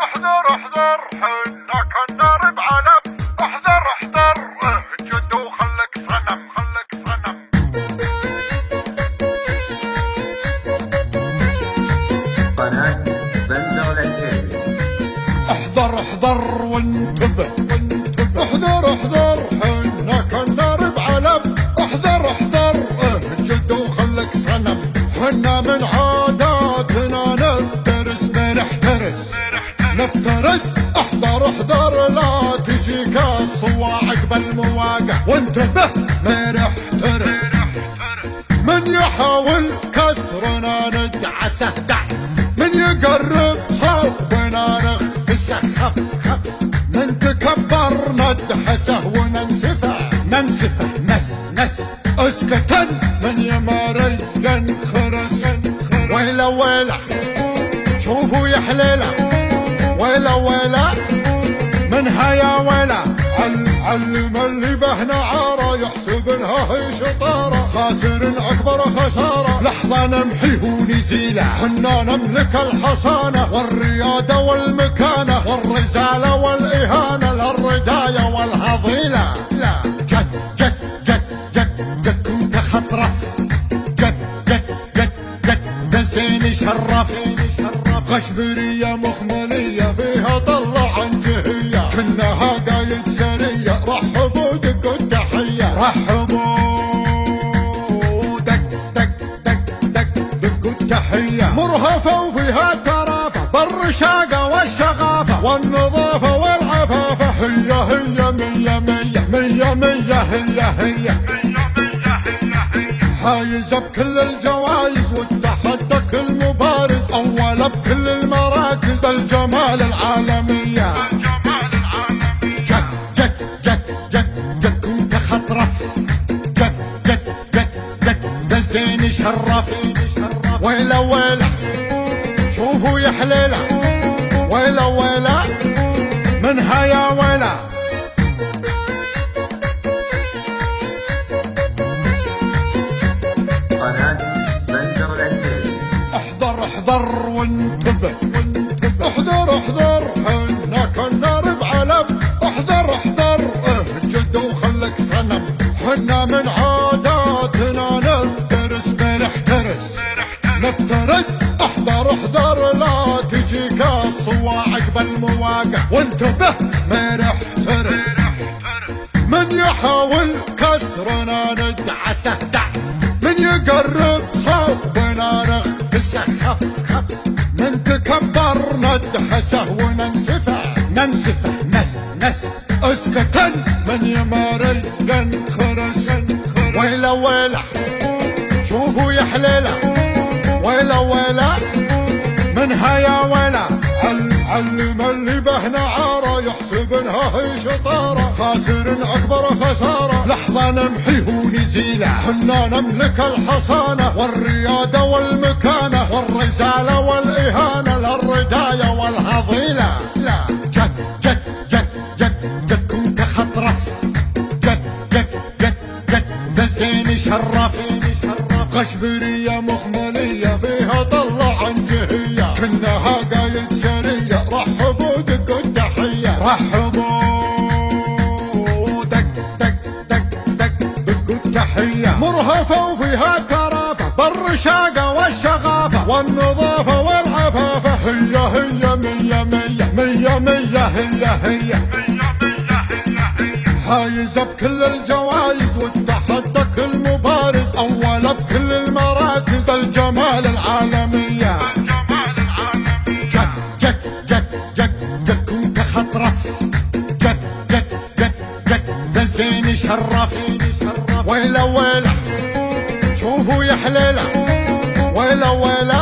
احذر احذر حنا كنار بعلم، احذر احذر اهجد وخلك صنم خلك صنم. قناة بندر العتيبي. احذر احذر وانتبه، احذر احذر حنا كنار بعلم، احذر احذر اهجد وخلك صنم. حنا من عاداتنا نفترس ما نحترس، نفترس. احذر احذر لا تجيك الصواعق بالمواقع، وانتبه ما نحترس. من يحاول كسرنا ندعسه دعس، من يقرب صوبنا نخفسه خفس خفس. من تكبر ندحسه وننسفه ننسفه نس نس. اسكتن من يماري ينخرس، ويلا ويلا شوفوا يا حليله، ويلا ويلا منها يا ويلا. علم اللي بهنا عاره يحسب انها هي شطاره، خاسر اكبر خساره لحظه نمحيه ونزيله. حنا نملك الحصانه والرياده والمكانه والرزاله والاهانه، للردايه والهضيله. لا جد جد جد جد جد كنت خطرف، جد جد جد جد دزيني شرف. غشبريه مخمليه فيها طلع عن جهيه، كنها قايد سريه. رحبوا دقوا التحيه، رحبوا دق دق دق دق دقوا التحيه. مرهفه وفيها الترافه بالرشاقه والشغافه والنظافه والعفافه. هي هي مية مية مية مية هي هي حايزه بكل الجوائز والتحدى كل مبارز، أولى بكل المراكز الجمال العالمية. جد جد جد جد جد كنت خطرف، جد جد جد جد دزيني شرف. ويلا ويلا شوفوا يا حليلة، ويلا ويلا منها يا ويلا. قناة بندر العتيبي. احذر احذر وانتبه، احذر احذر حنا كنار بعلم، احذر احذر اهجد وخلك صنم. حنا من عاداتنا نفترس ما نحترس، نفترس. احذر احذر لا تجيك الصواعق بالمواقع، وانتبه ما نحترس. من يحاول كسرنا ندعسه دعس، من يقرب صوبنا نخفسه خفس خفس. من تكبر ندحسه وننسفه ننسفه نس نس. اسكتن من يماري ينخرس، ويلا ويلا شوفوا يا حليله، ويلا ويلا منها يا ويلا. علم اللي بهنا عاره يحسب انها هي شطاره، خاسر اكبر خساره لحظه نمحيه ونزيله. حنا نملك الحصانه والرياده والمكانه والرزاله والاهانه، للردايه والهضيله. لا جد جد جد جد جد كنت خطرف، جد جد جد جد دزيني شرف. غشبريه مخمليه فيها طلع عن جهيه، كنها قايد سريه. رحبوا دقوا التحيه، رحبوا دق دق دق دق دقوا التحيه. مرهفه وفيها الترافه بالرشاقه والشغافه والنظافه والعفافه. هي هي مية مية مية مية هي هي حايزه بكل الجوائز والتحدى كل مبارز، أولى بكل المراكز الجمال العالمية. جد جد جد جد جد كنت خطرف، جد جد جد جد دزيني شرف. ويلا ويلا شوفوا يا حليلة، ويلا ويلا